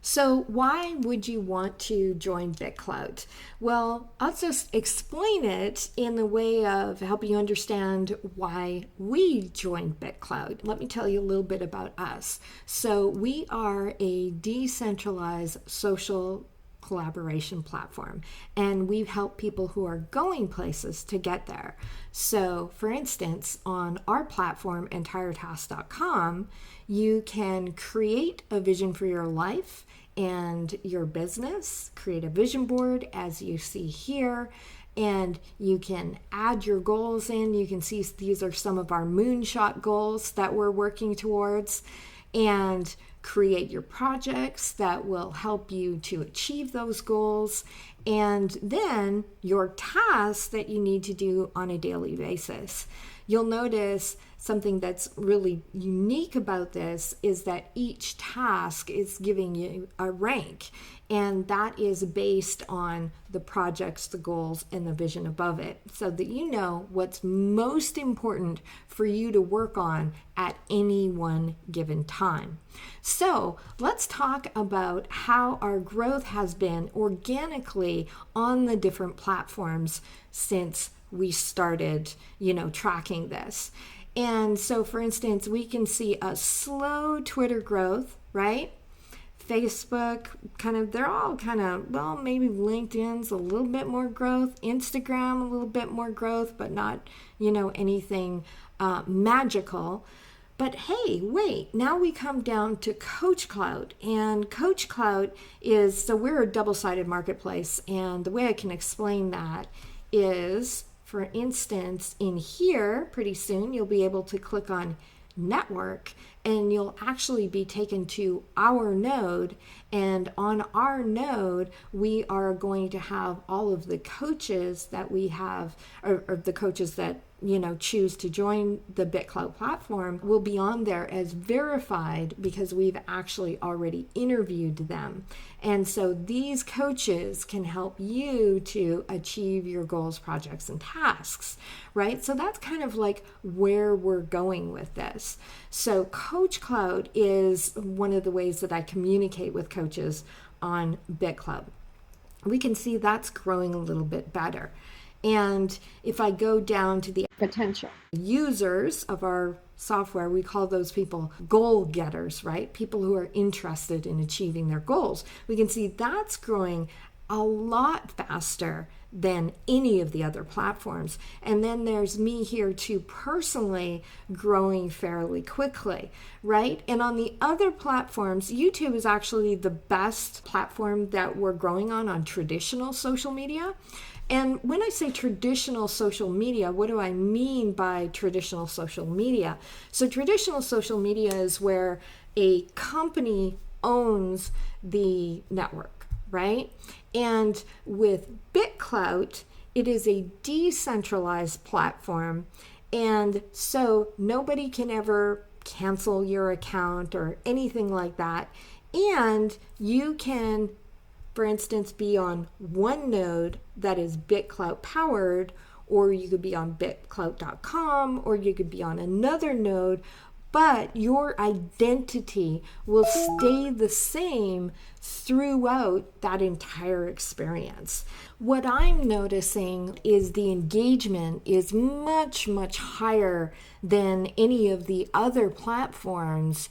So why would you want to join BitClout? Well, I'll just explain it in the way of helping you understand why we joined BitClout. Let me tell you a little bit about us. So we are a decentralized social collaboration platform, and we help people who are going places to get there. So for instance, on our platform, EntireTask.com, you can create a vision for your life and your business, create a vision board as you see here, and you can add your goals in. You can see these are some of our moonshot goals that we're working towards, and create your projects that will help you to achieve those goals, and then your tasks that you need to do on a daily basis. You'll notice something that's really unique about this is that each task is giving you a rank, and that is based on the projects, the goals, and the vision above it, so that you know what's most important for you to work on at any one given time. So let's talk about how our growth has been organically on the different platforms since we started, tracking this. And so, for instance, we can see a slow Twitter growth, right? Facebook, they're all maybe LinkedIn's a little bit more growth, Instagram a little bit more growth, but not, anything magical. But hey, wait, now we come down to BitClout, and BitClout so we're a double-sided marketplace, and the way I can explain that is, for instance, in here, pretty soon you'll be able to click on network, and you'll actually be taken to our node, and on our node we are going to have all of the coaches that we have, or the coaches that choose to join the BitClout platform will be on there as verified because we've actually already interviewed them. And so these coaches can help you to achieve your goals, projects, and tasks, right? So that's kind of like where we're going with this. So BitClout is one of the ways that I communicate with coaches on BitClout. We can see that's growing a little bit better. And if I go down to the potential users of our software, we call those people goal getters, right? People who are interested in achieving their goals. We can see that's growing a lot faster than any of the other platforms. And then there's me here too, personally growing fairly quickly, right? And on the other platforms, YouTube is actually the best platform that we're growing on traditional social media. And when I say traditional social media, what do I mean by traditional social media? So traditional social media is where a company owns the network, right? And with BitClout, it is a decentralized platform. And so nobody can ever cancel your account or anything like that. And you can, for instance, be on one node that is BitClout powered, or you could be on BitClout.com, or you could be on another node, but your identity will stay the same throughout that entire experience. What I'm noticing is the engagement is much, much higher than any of the other platforms.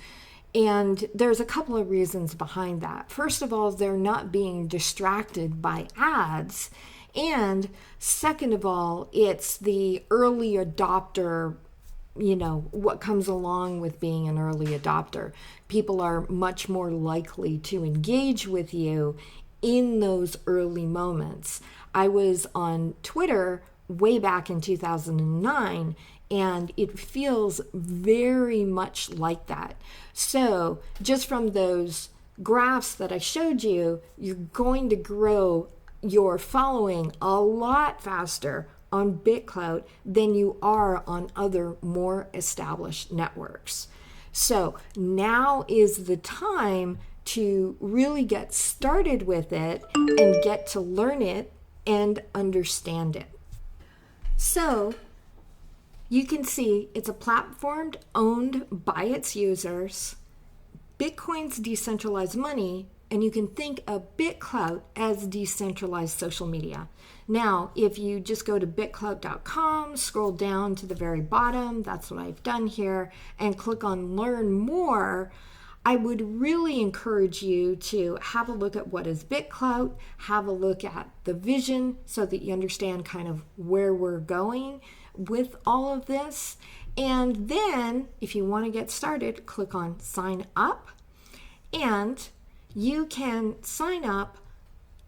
And there's a couple of reasons behind that. First of all, they're not being distracted by ads. And second of all, it's the early adopter, what comes along with being an early adopter. People are much more likely to engage with you in those early moments. I was on Twitter way back in 2009, and it feels very much like that. So just from those graphs that I showed you, you're going to grow your following a lot faster on BitClout than you are on other more established networks. So now is the time to really get started with it and get to learn it and understand it. So you can see it's a platform owned by its users. Bitcoin's decentralized money and you can think of BitClout as decentralized social media. Now, if you just go to bitclout.com, scroll down to the very bottom, that's what I've done here, and click on Learn More, I would really encourage you to have a look at what is BitClout, have a look at the vision so that you understand kind of where we're going with all of this. And then, if you want to get started, click on Sign Up, and you can sign up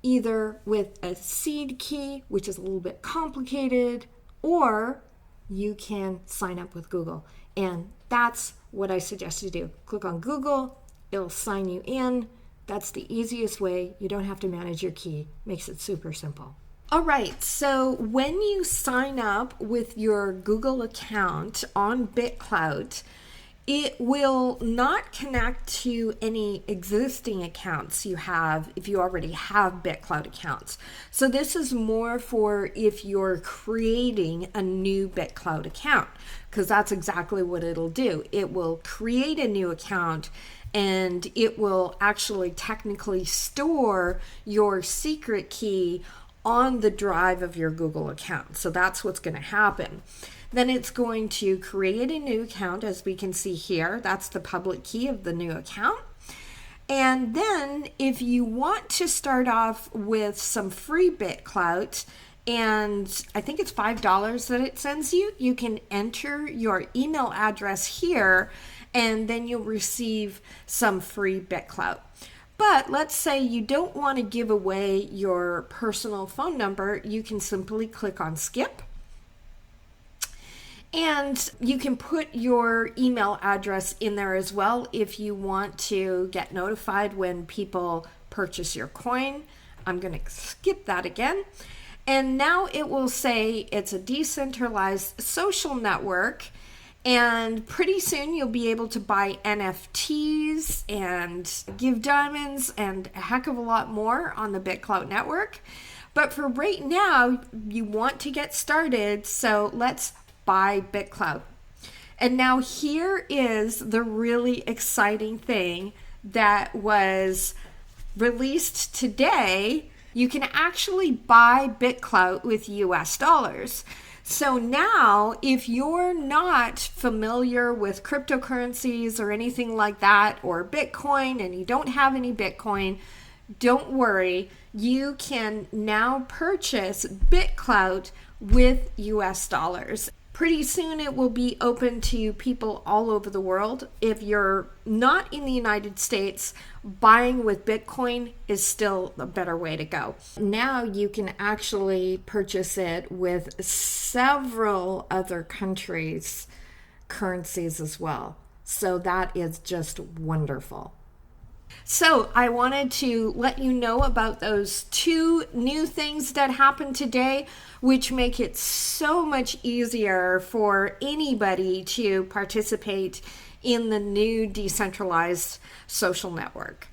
either with a seed key, which is a little bit complicated, or you can sign up with Google. And that's what I suggest you do. Click on Google, it'll sign you in. That's the easiest way. You don't have to manage your key. Makes it super simple. All right, so when you sign up with your Google account on BitClout, it will not connect to any existing accounts you have if you already have BitClout accounts. So this is more for if you're creating a new BitClout account, because that's exactly what it'll do. It will create a new account and it will actually technically store your secret key on the drive of your Google account. So that's what's going to happen. Then it's going to create a new account, as we can see here. That's the public key of the new account. And then if you want to start off with some free BitClout, and I think it's $5 that it sends you, you can enter your email address here, and then you'll receive some free BitClout. But let's say you don't want to give away your personal phone number, you can simply click on Skip. And you can put your email address in there as well if you want to get notified when people purchase your coin. I'm going to skip that again. And now it will say it's a decentralized social network. And pretty soon you'll be able to buy NFTs and give diamonds and a heck of a lot more on the BitClout network. But for right now, you want to get started, so let's buy BitClout. And now here is the really exciting thing that was released today. You can actually buy BitClout with US dollars. So now, if you're not familiar with cryptocurrencies or anything like that, or Bitcoin, and you don't have any Bitcoin, don't worry. You can now purchase BitClout with US dollars. Pretty soon it will be open to people all over the world. If you're not in the United States, buying with Bitcoin is still a better way to go. Now you can actually purchase it with several other countries' currencies as well. So that is just wonderful. So I wanted to let you know about those two new things that happened today, which make it so much easier for anybody to participate in the new decentralized social network.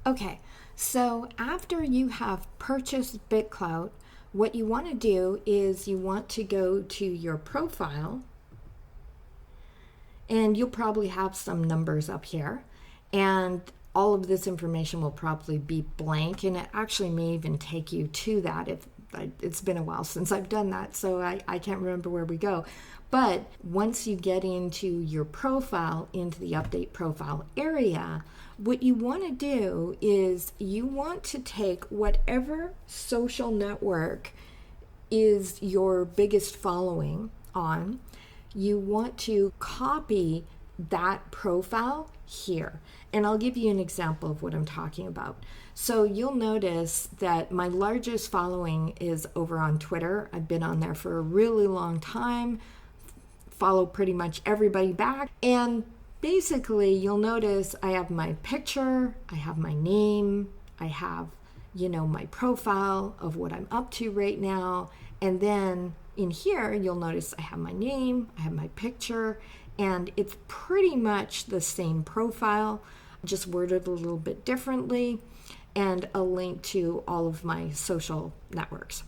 Okay, so after you have purchased BitClout, what you want to do is you want to go to your profile, and you'll probably have some numbers up here, and all of this information will probably be blank, and it actually may even take you to that. If it's been a while since I've done that, so I can't remember where we go. But once you get into your profile, into the update profile area, what you want to do is you want to take whatever social network is your biggest following on, you want to copy that profile here. And I'll give you an example of what I'm talking about. So you'll notice that my largest following is over on Twitter. I've been on there for a really long time, follow pretty much everybody back. And basically you'll notice I have my picture, I have my name, I have, my profile of what I'm up to right now. And then in here, you'll notice I have my name, I have my picture, and it's pretty much the same profile, just worded a little bit differently, and a link to all of my social networks.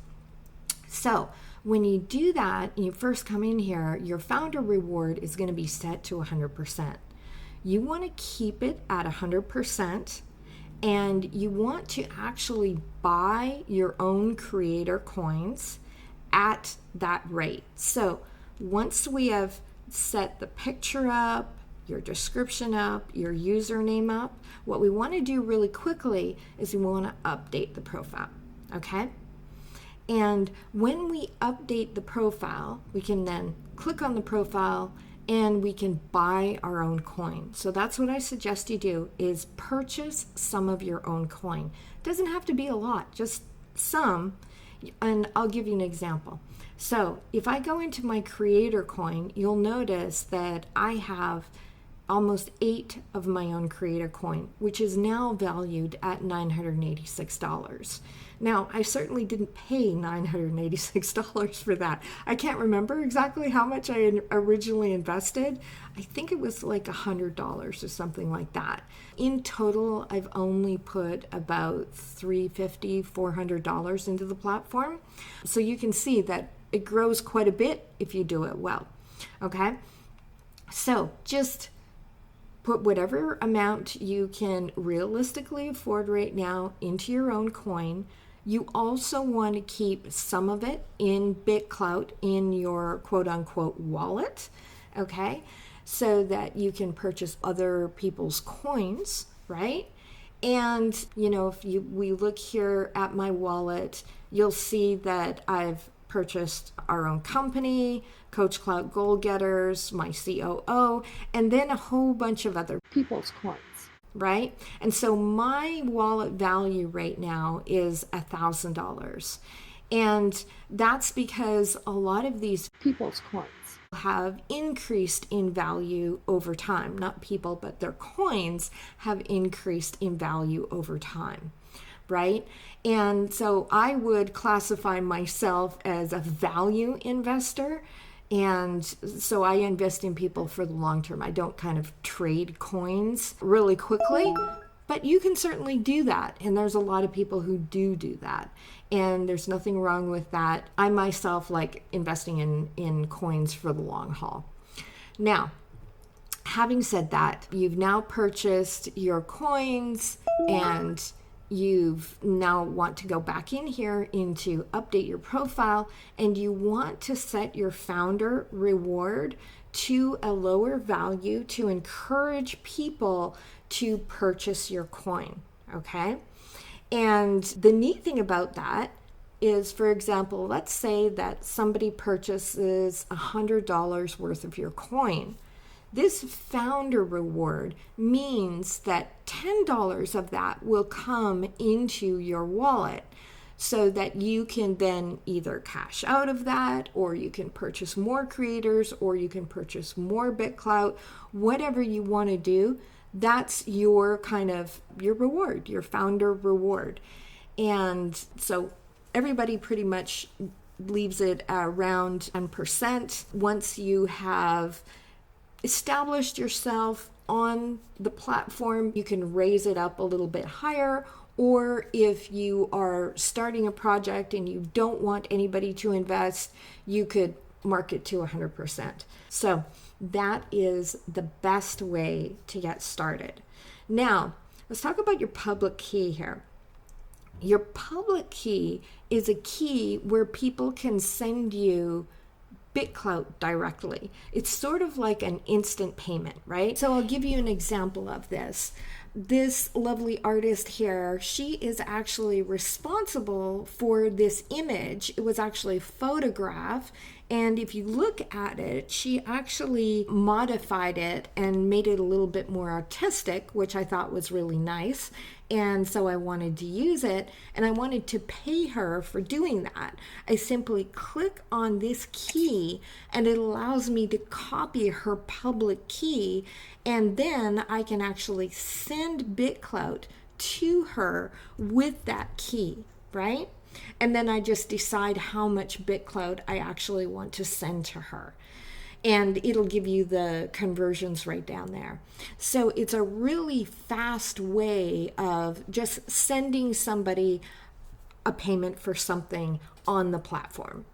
So when you do that, and you first come in here, your founder reward is going to be set to 100%. You want to keep it at 100%, And you want to actually buy your own creator coins at that rate. So once we have set the picture up, your description up, your username up, what we want to do really quickly is we want to update the profile, okay? And when we update the profile, we can then click on the profile and we can buy our own coin. So that's what I suggest you do, is purchase some of your own coin. It doesn't have to be a lot, just some. And I'll give you an example. So if I go into my creator coin, you'll notice that I have almost 8 of my own creator coin, which is now valued at $986. Now, I certainly didn't pay $986 for that. I can't remember exactly how much I originally invested. I think it was like $100 or something like that. In total, I've only put about $350, $400 into the platform. So you can see that it grows quite a bit if you do it well. Okay? So just put whatever amount you can realistically afford right now into your own coin. You also want to keep some of it in BitClout in your quote-unquote wallet, okay? So that you can purchase other people's coins, right? And, if we look here at my wallet, you'll see that I've purchased our own company, Coach Clout Goal Getters, my COO, and then a whole bunch of other people's coins, right? And so my wallet value right now is $1,000. And that's because a lot of these people's coins have increased in value over time. Not people, but their coins have increased in value over time. Right? And so I would classify myself as a value investor. And so I invest in people for the long term. I don't kind of trade coins really quickly, but you can certainly do that. And there's a lot of people who do that. And there's nothing wrong with that. I myself like investing in coins for the long haul. Now, having said that, you've now purchased your coins and you've now want to go back in here into update your profile, and you want to set your founder reward to a lower value to encourage people to purchase your coin, okay? And the neat thing about that is, for example, let's say that somebody purchases $100 worth of your coin. This founder reward means that $10 of that will come into your wallet so that you can then either cash out of that, or you can purchase more creators, or you can purchase more BitClout, whatever you want to do. That's your kind of your reward, your founder reward. And so everybody pretty much leaves it around 10%. Once you have established yourself on the platform, you can raise it up a little bit higher. Or if you are starting a project and you don't want anybody to invest, you could mark it to 100%. So that is the best way to get started. Now, let's talk about your public key here. Your public key is a key where people can send you BitClout directly. It's sort of like an instant payment, right? So I'll give you an example of this. This lovely artist here, she is actually responsible for this image. It was actually a photograph, and if you look at it, she actually modified it and made it a little bit more artistic, which I thought was really nice. And so I wanted to use it, and I wanted to pay her for doing that. I simply click on this key, and it allows me to copy her public key, and then I can actually send BitClout to her with that key, right? And then I just decide how much BitClout I actually want to send to her. And it'll give you the conversions right down there. So it's a really fast way of just sending somebody a payment for something on the platform.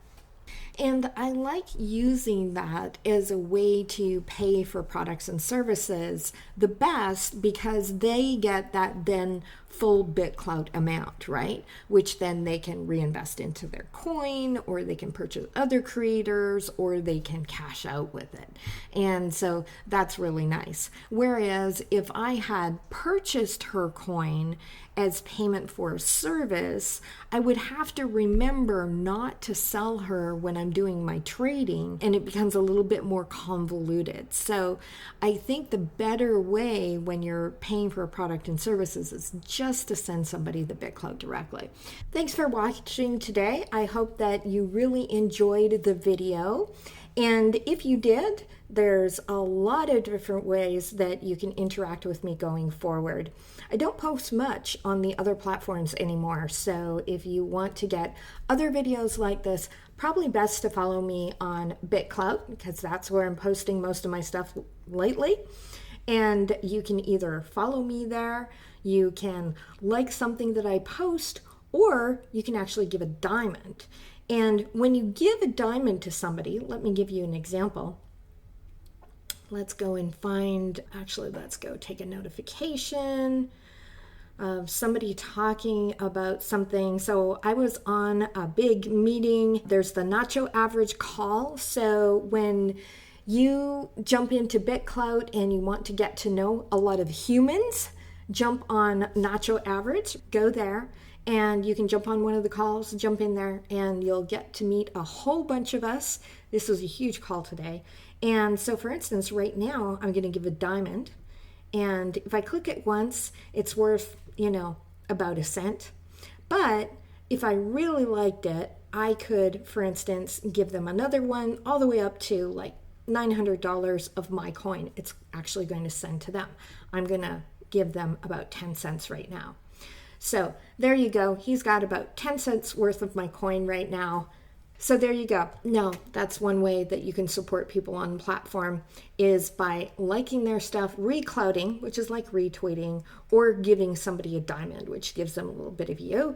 And I like using that as a way to pay for products and services the best because they get that then full BitClout amount, right? Which then they can reinvest into their coin, or they can purchase other creators, or they can cash out with it. And so that's really nice. Whereas if I had purchased her coin as payment for a service, I would have to remember not to sell her when I'm doing my trading, and it becomes a little bit more convoluted. So I think the better way when you're paying for a product and services is just to send somebody the BitClout directly. Thanks for watching today. I hope that you really enjoyed the video. And if you did, there's a lot of different ways that you can interact with me going forward. I don't post much on the other platforms anymore, so if you want to get other videos like this, probably best to follow me on BitClout, because that's where I'm posting most of my stuff lately. And you can either follow me there, you can like something that I post, or you can actually give a diamond. And when you give a diamond to somebody, let me give you an example. Let's go and find, actually, let's go take a notification of somebody talking about something. So I was on a big meeting. There's the Nacho Average call. So when you jump into BitClout and you want to get to know a lot of humans, jump on Nacho Average, go there. And you can jump on one of the calls, jump in there, and you'll get to meet a whole bunch of us. This was a huge call today. And so, for instance, right now, I'm going to give a diamond. And if I click it once, it's worth, about a cent. But if I really liked it, I could, for instance, give them another one all the way up to like $900 of my coin. It's actually going to send to them. I'm going to give them about 10 cents right now. So there you go. He's got about 10 cents worth of my coin right now. So there you go. Now, that's one way that you can support people on the platform is by liking their stuff, reclouting, which is like retweeting, or giving somebody a diamond, which gives them a little bit of you.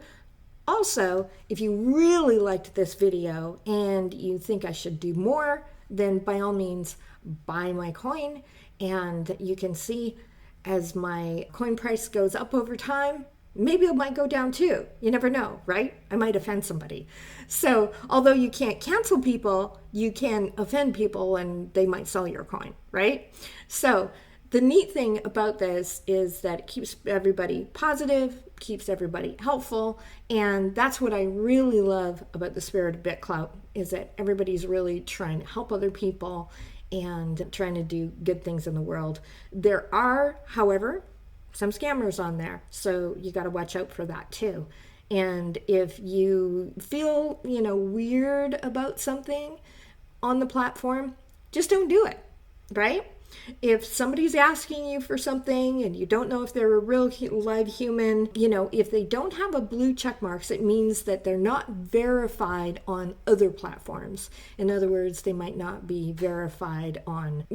Also, if you really liked this video and you think I should do more, then by all means, buy my coin. And you can see as my coin price goes up over time, maybe it might go down too. You never know, right? I might offend somebody. So although you can't cancel people, you can offend people and they might sell your coin, right? So the neat thing about this is that it keeps everybody positive, keeps everybody helpful. And that's what I really love about the spirit of BitClout is that everybody's really trying to help other people and trying to do good things in the world. There are, however, some scammers on there, so you got to watch out for that too. And if you feel, weird about something on the platform, just don't do it, right? If somebody's asking you for something and you don't know if they're a real live human, if they don't have a blue check marks, it means that they're not verified on other platforms. In other words, they might not be verified on,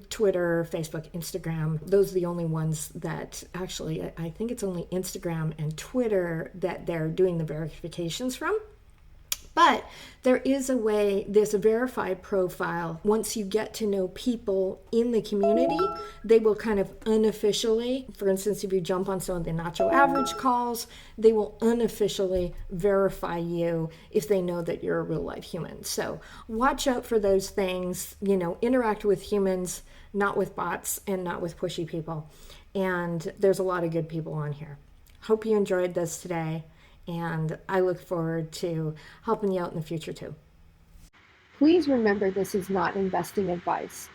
Twitter, Facebook, Instagram. Those are the only ones that actually, I think it's only Instagram and Twitter that they're doing the verifications from. But there is a way, there's a verified profile. Once you get to know people in the community, they will kind of unofficially, for instance, if you jump on some of the Nacho Average calls, they will unofficially verify you if they know that you're a real life human. So watch out for those things, interact with humans, not with bots and not with pushy people. And there's a lot of good people on here. Hope you enjoyed this today. And I look forward to helping you out in the future too. Please remember this is not investing advice.